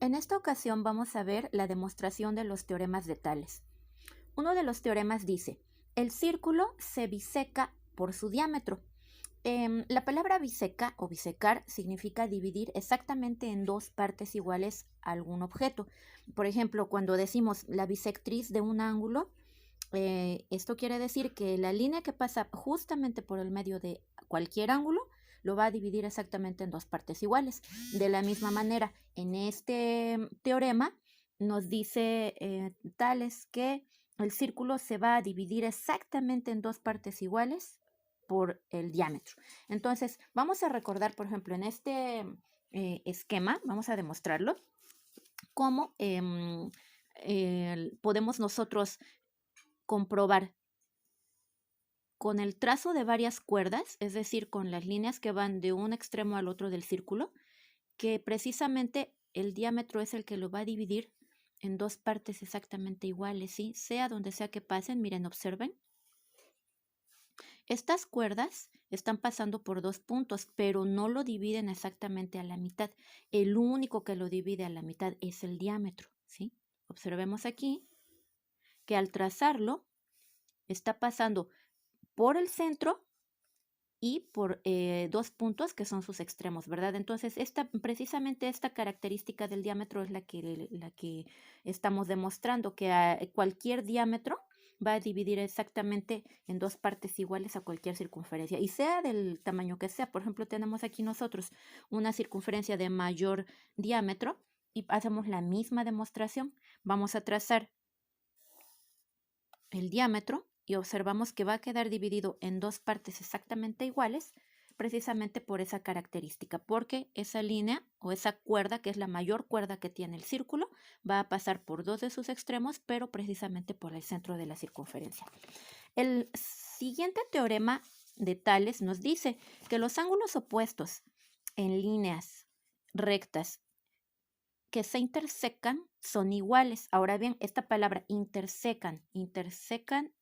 En esta ocasión vamos a ver la demostración de los teoremas de Tales. Uno de los teoremas dice, el círculo se biseca por su diámetro. La palabra biseca o bisecar significa dividir exactamente en dos partes iguales algún objeto. Por ejemplo, cuando decimos la bisectriz de un ángulo, esto quiere decir que la línea que pasa justamente por el medio de cualquier ángulo lo va a dividir exactamente en dos partes iguales. De la misma manera, en este teorema nos dice Tales que el círculo se va a dividir exactamente en dos partes iguales por el diámetro. Entonces, vamos a recordar, por ejemplo, en este esquema, vamos a demostrarlo, cómo podemos nosotros comprobar con el trazo de varias cuerdas, es decir, con las líneas que van de un extremo al otro del círculo, que precisamente el diámetro es el que lo va a dividir en dos partes exactamente iguales, ¿sí? Sea donde sea que pasen, miren, observen. Estas cuerdas están pasando por dos puntos, pero no lo dividen exactamente a la mitad. El único que lo divide a la mitad es el diámetro, ¿sí? Observemos aquí que al trazarlo está pasando por el centro y por dos puntos que son sus extremos, ¿verdad? Entonces, precisamente esta característica del diámetro es la que estamos demostrando, que cualquier diámetro va a dividir exactamente en dos partes iguales a cualquier circunferencia, y sea del tamaño que sea. Por ejemplo, tenemos aquí nosotros una circunferencia de mayor diámetro y hacemos la misma demostración. Vamos a trazar el diámetro y observamos que va a quedar dividido en dos partes exactamente iguales, precisamente por esa característica, porque esa línea o esa cuerda, que es la mayor cuerda que tiene el círculo, va a pasar por dos de sus extremos, pero precisamente por el centro de la circunferencia. El siguiente teorema de Tales nos dice que los ángulos opuestos en líneas rectas que se intersecan son iguales. Ahora bien, esta palabra intersecan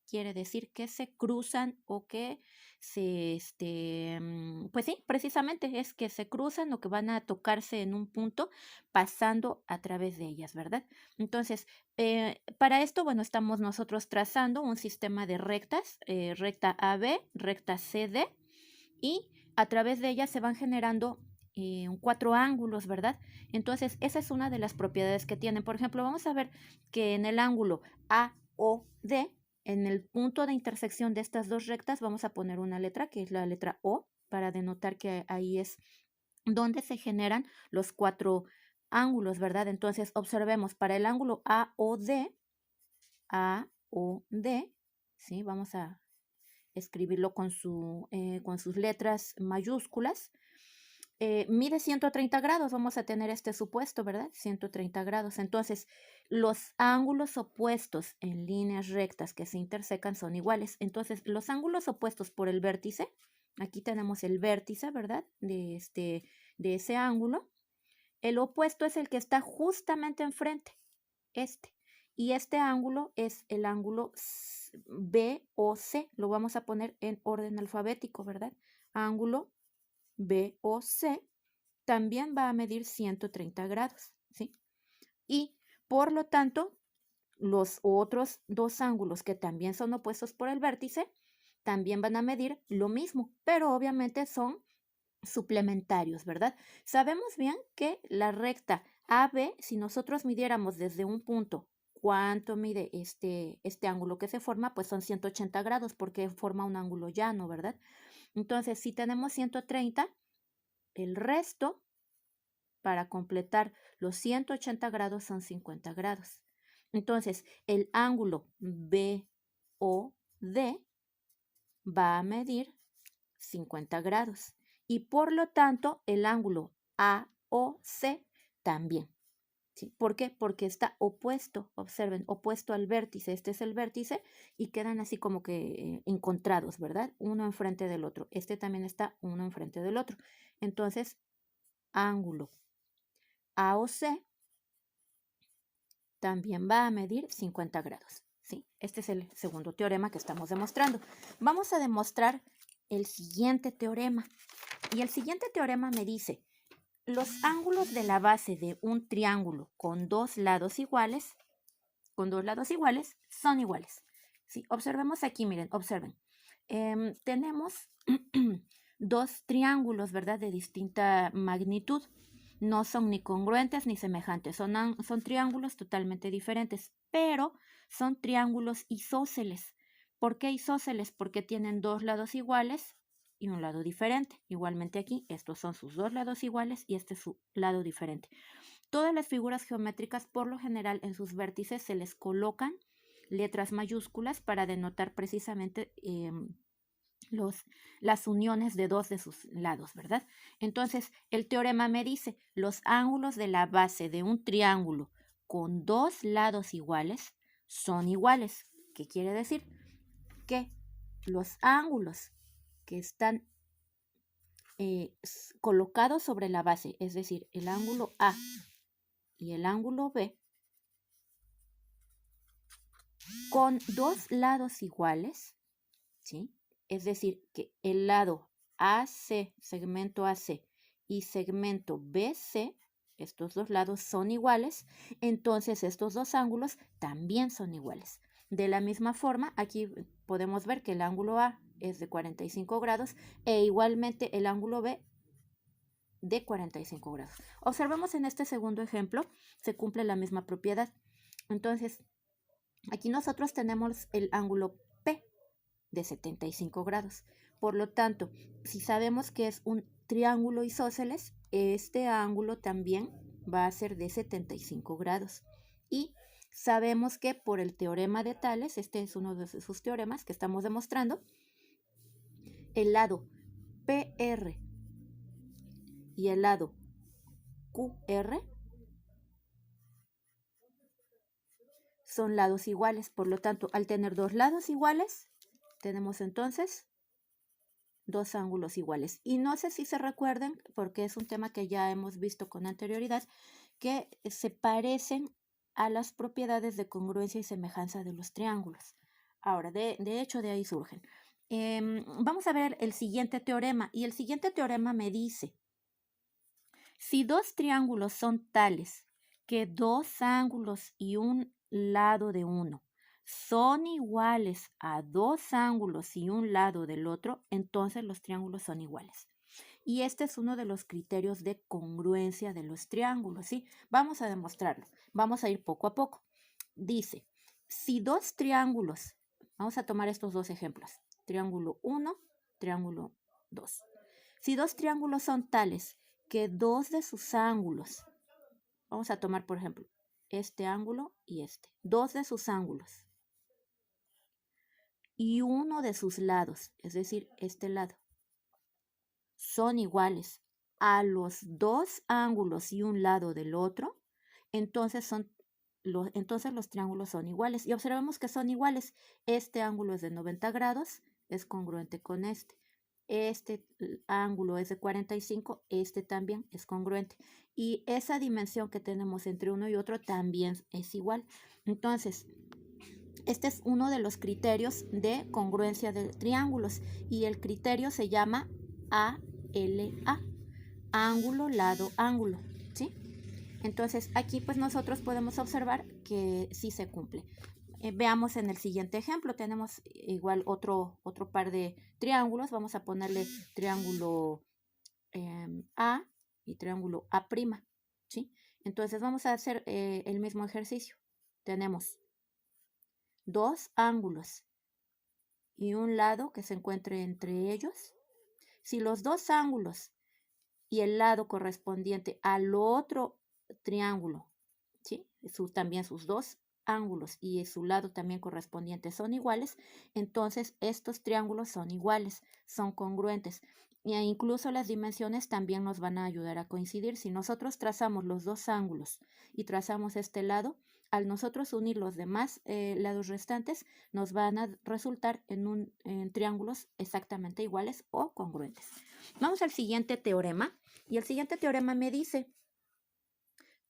quiere decir que se cruzan o que pues sí, precisamente es que se cruzan o que van a tocarse en un punto pasando a través de ellas, ¿verdad? Entonces, para esto, bueno, estamos nosotros trazando un sistema de rectas, recta AB, recta CD, y a través de ellas se van generando cuatro ángulos, ¿verdad? Entonces, esa es una de las propiedades que tienen. Por ejemplo, vamos a ver que en el ángulo AOD, en el punto de intersección de estas dos rectas, vamos a poner una letra, que es la letra O, para denotar que ahí es donde se generan los cuatro ángulos, ¿verdad? Entonces, observemos, para el ángulo AOD, ¿sí? Vamos a escribirlo con sus letras mayúsculas. Mide 130 grados, vamos a tener este supuesto, ¿verdad? 130 grados. Entonces, los ángulos opuestos en líneas rectas que se intersecan son iguales. Entonces, los ángulos opuestos por el vértice, aquí tenemos el vértice, ¿verdad? De ese ángulo. El opuesto es el que está justamente enfrente, este. Y este ángulo es el ángulo BOC. Lo vamos a poner en orden alfabético, ¿verdad? Ángulo BOC también va a medir 130 grados, ¿sí? Y por lo tanto, los otros dos ángulos que también son opuestos por el vértice también van a medir lo mismo, pero obviamente son suplementarios, ¿verdad? Sabemos bien que la recta AB, si nosotros midiéramos desde un punto cuánto mide este ángulo que se forma, pues son 180 grados porque forma un ángulo llano, ¿verdad? Entonces, si tenemos 130, el resto para completar los 180 grados son 50 grados. Entonces, el ángulo BOD va a medir 50 grados y por lo tanto el ángulo AOC también. ¿Sí? ¿Por qué? Porque está opuesto, observen, opuesto al vértice. Este es el vértice y quedan así como que encontrados, ¿verdad? Uno enfrente del otro. Este también está uno enfrente del otro. Entonces, ángulo AOC también va a medir 50 grados. ¿Sí? Este es el segundo teorema que estamos demostrando. Vamos a demostrar el siguiente teorema. Y el siguiente teorema me dice, los ángulos de la base de un triángulo con dos lados iguales, son iguales. ¿Sí? Observemos aquí, miren, observen. Tenemos dos triángulos, ¿verdad? De distinta magnitud. No son ni congruentes ni semejantes, son triángulos totalmente diferentes, pero son triángulos isósceles. ¿Por qué isósceles? Porque tienen dos lados iguales y un lado diferente. Igualmente aquí, estos son sus dos lados iguales y este es su lado diferente. Todas las figuras geométricas, por lo general, en sus vértices se les colocan letras mayúsculas para denotar precisamente las uniones de dos de sus lados, ¿verdad? Entonces, el teorema me dice, los ángulos de la base de un triángulo con dos lados iguales son iguales. ¿Qué quiere decir? Que los ángulos que están colocados sobre la base, es decir, el ángulo A y el ángulo B, con dos lados iguales, ¿sí? Es decir, que el lado AC, segmento AC, y segmento BC, estos dos lados son iguales, entonces estos dos ángulos también son iguales. De la misma forma, aquí podemos ver que el ángulo A es de 45 grados e igualmente el ángulo B de 45 grados. Observemos en este segundo ejemplo, se cumple la misma propiedad. Entonces, aquí nosotros tenemos el ángulo P de 75 grados. Por lo tanto, si sabemos que es un triángulo isósceles, este ángulo también va a ser de 75 grados. Y sabemos que por el teorema de Tales, este es uno de sus teoremas que estamos demostrando, el lado PR y el lado QR son lados iguales. Por lo tanto, al tener dos lados iguales, tenemos entonces dos ángulos iguales. Y no sé si se recuerden, porque es un tema que ya hemos visto con anterioridad, que se parecen a las propiedades de congruencia y semejanza de los triángulos. Ahora, de hecho, de ahí surgen. Vamos a ver el siguiente teorema. Y el siguiente teorema me dice, si dos triángulos son tales que dos ángulos y un lado de uno son iguales a dos ángulos y un lado del otro, entonces los triángulos son iguales. Y este es uno de los criterios de congruencia de los triángulos, ¿sí? Vamos a demostrarlo. Vamos a ir poco a poco. Dice, si dos triángulos, vamos a tomar estos dos ejemplos, triángulo 1, triángulo 2. Si dos triángulos son tales que dos de sus ángulos, vamos a tomar por ejemplo este ángulo y este, dos de sus ángulos y uno de sus lados, es decir, este lado, son iguales a los dos ángulos y un lado del otro, entonces los triángulos son iguales. Y observemos que son iguales. Este ángulo es de 90 grados, es congruente con este. Este ángulo es de 45, este también es congruente. Y esa dimensión que tenemos entre uno y otro también es igual. Entonces, este es uno de los criterios de congruencia de triángulos y el criterio se llama ALA, ángulo, lado, ángulo, ¿sí? Entonces aquí pues nosotros podemos observar que sí se cumple. Veamos en el siguiente ejemplo, tenemos igual otro par de triángulos, vamos a ponerle triángulo A y triángulo A', ¿sí? Entonces vamos a hacer el mismo ejercicio. Tenemos dos ángulos y un lado que se encuentre entre ellos. Si los dos ángulos y el lado correspondiente al otro triángulo, ¿sí? También sus dos ángulos y su lado también correspondiente son iguales, entonces estos triángulos son iguales, son congruentes. E incluso las dimensiones también nos van a ayudar a coincidir. Si nosotros trazamos los dos ángulos y trazamos este lado, al nosotros unir los demás lados restantes, nos van a resultar en triángulos exactamente iguales o congruentes. Vamos al siguiente teorema. Y el siguiente teorema me dice,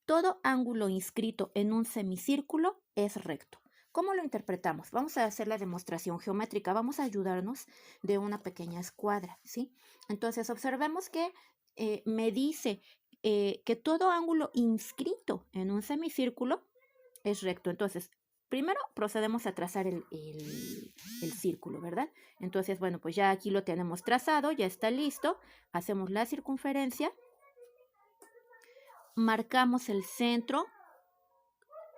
todo ángulo inscrito en un semicírculo es recto. ¿Cómo lo interpretamos? Vamos a hacer la demostración geométrica. Vamos a ayudarnos de una pequeña escuadra, ¿sí? Entonces, observemos que me dice que todo ángulo inscrito en un semicírculo es recto. Entonces, primero procedemos a trazar el círculo, ¿verdad? Entonces, bueno, pues ya aquí lo tenemos trazado, ya está listo. Hacemos la circunferencia, marcamos el centro,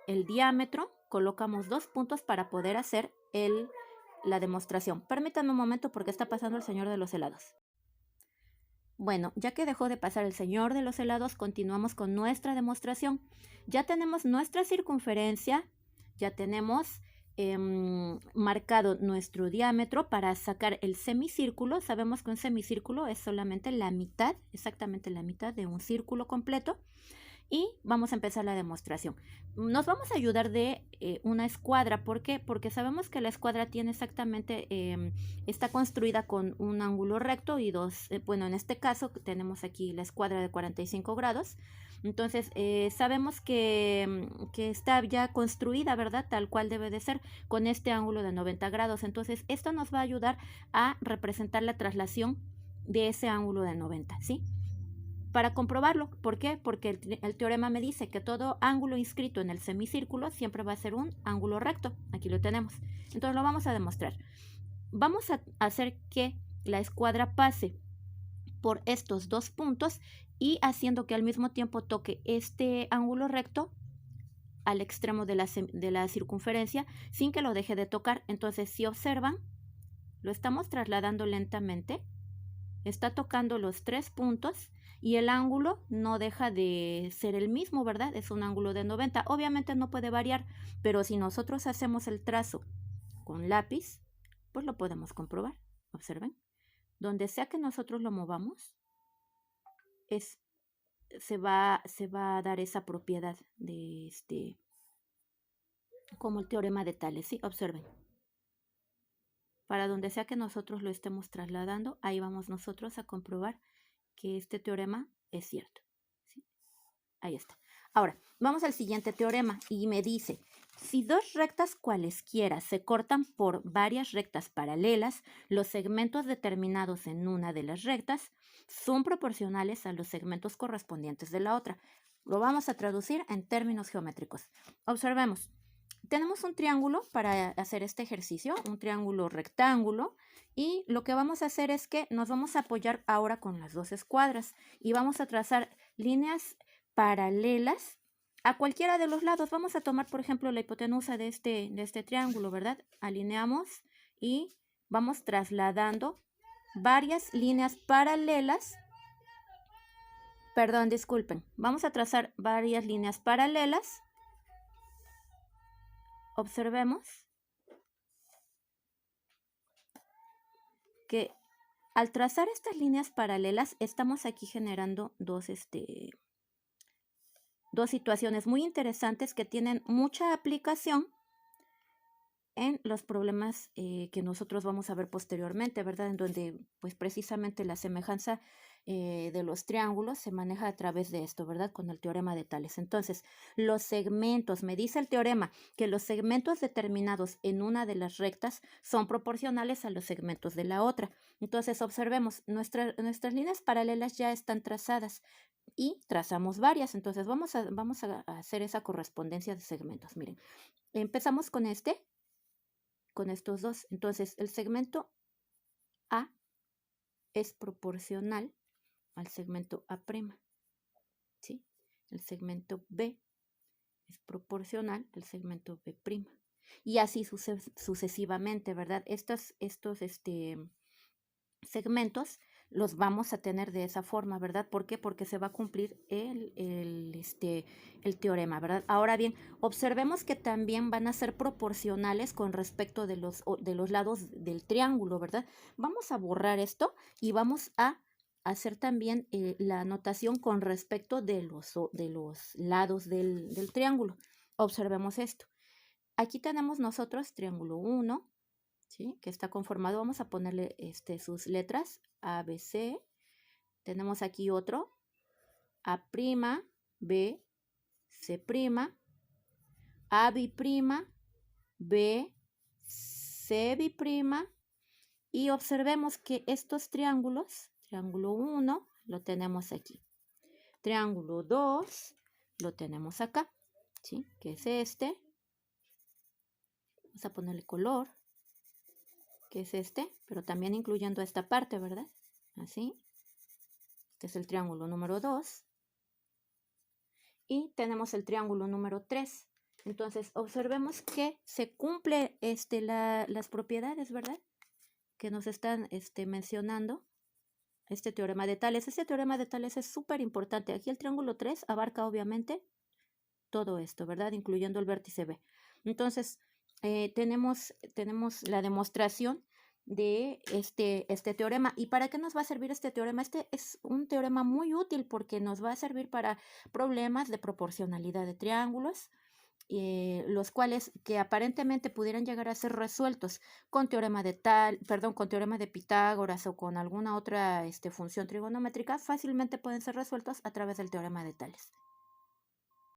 el diámetro, colocamos 2 puntos para poder hacer la demostración. Permítanme un momento porque está pasando el señor de los helados. Bueno, ya que dejó de pasar el señor de los helados, continuamos con nuestra demostración. Ya tenemos nuestra circunferencia, ya tenemos marcado nuestro diámetro para sacar el semicírculo. Sabemos que un semicírculo es solamente la mitad, exactamente la mitad de un círculo completo. Y vamos a empezar la demostración. Nos vamos a ayudar de una escuadra. ¿Por qué? Porque sabemos que la escuadra tiene exactamente, está construida con un ángulo recto y dos, bueno, en este caso tenemos aquí la escuadra de 45 grados. Entonces, sabemos que está ya construida, ¿verdad? Tal cual debe de ser, con este ángulo de 90 grados. Entonces, esto nos va a ayudar a representar la traslación de ese ángulo de 90, ¿sí? Para comprobarlo. ¿Por qué? Porque el teorema me dice que todo ángulo inscrito en el semicírculo siempre va a ser un ángulo recto. Aquí lo tenemos. Entonces lo vamos a demostrar. Vamos a hacer que la escuadra pase por estos 2 puntos y haciendo que al mismo tiempo toque este ángulo recto al extremo de la circunferencia sin que lo deje de tocar. Entonces, si observan, lo estamos trasladando lentamente. Está tocando los 3 puntos y el ángulo no deja de ser el mismo, ¿verdad? Es un ángulo de 90. Obviamente no puede variar, pero si nosotros hacemos el trazo con lápiz, pues lo podemos comprobar. Observen. Donde sea que nosotros lo movamos, se va a dar esa propiedad de como el teorema de Tales, ¿sí? Observen. Para donde sea que nosotros lo estemos trasladando, ahí vamos nosotros a comprobar que este teorema es cierto. ¿Sí? Ahí está. Ahora, vamos al siguiente teorema y me dice, si dos rectas cualesquiera se cortan por varias rectas paralelas, los segmentos determinados en una de las rectas son proporcionales a los segmentos correspondientes de la otra. Lo vamos a traducir en términos geométricos. Observemos. Tenemos un triángulo para hacer este ejercicio, un triángulo rectángulo, y lo que vamos a hacer es que nos vamos a apoyar ahora con las dos escuadras y vamos a trazar líneas paralelas a cualquiera de los lados. Vamos a tomar, por ejemplo, la hipotenusa de este triángulo, ¿verdad? Alineamos y vamos trasladando varias líneas paralelas. Perdón, disculpen. Vamos a trazar varias líneas paralelas. Observemos que al trazar estas líneas paralelas estamos aquí generando dos situaciones muy interesantes que tienen mucha aplicación en los problemas que nosotros vamos a ver posteriormente, ¿verdad? En donde pues precisamente la semejanza de los triángulos se maneja a través de esto, ¿verdad? Con el teorema de Tales. Entonces, los segmentos, me dice el teorema que los segmentos determinados en una de las rectas son proporcionales a los segmentos de la otra. Entonces, observemos, nuestras líneas paralelas ya están trazadas y trazamos varias. Entonces, vamos a hacer esa correspondencia de segmentos. Miren, empezamos con estos dos. Entonces, el segmento A es proporcional al segmento A', ¿sí? El segmento B es proporcional al segmento B'. Y así sucesivamente, ¿verdad? Estos segmentos los vamos a tener de esa forma, ¿verdad? ¿Por qué? Porque se va a cumplir el teorema, ¿verdad? Ahora bien, observemos que también van a ser proporcionales con respecto de los lados del triángulo, ¿verdad? Vamos a borrar esto y vamos a hacer también la notación con respecto de los lados del triángulo. Observemos esto. Aquí tenemos nosotros triángulo 1, ¿sí? Que está conformado, vamos a ponerle sus letras A, B, C. Tenemos aquí otro A', B, C', A, B', B, C', y observemos que estos triángulos, triángulo 1, lo tenemos aquí. Triángulo 2 lo tenemos acá, ¿sí? Que es este. Vamos a ponerle color, que es este, pero también incluyendo esta parte, ¿verdad? Así. Este es el triángulo número 2. Y tenemos el triángulo número 3. Entonces, observemos que se cumple las propiedades, ¿verdad? Que nos están mencionando este teorema de Tales. Este teorema de Tales es súper importante. Aquí el triángulo 3 abarca obviamente todo esto, ¿verdad? Incluyendo el vértice B. Entonces, tenemos la demostración de este teorema. ¿Y para qué nos va a servir este teorema? Este es un teorema muy útil porque nos va a servir para problemas de proporcionalidad de triángulos, los cuales que aparentemente pudieran llegar a ser resueltos con teorema con teorema de Pitágoras o con alguna otra función trigonométrica, fácilmente pueden ser resueltos a través del teorema de Tales.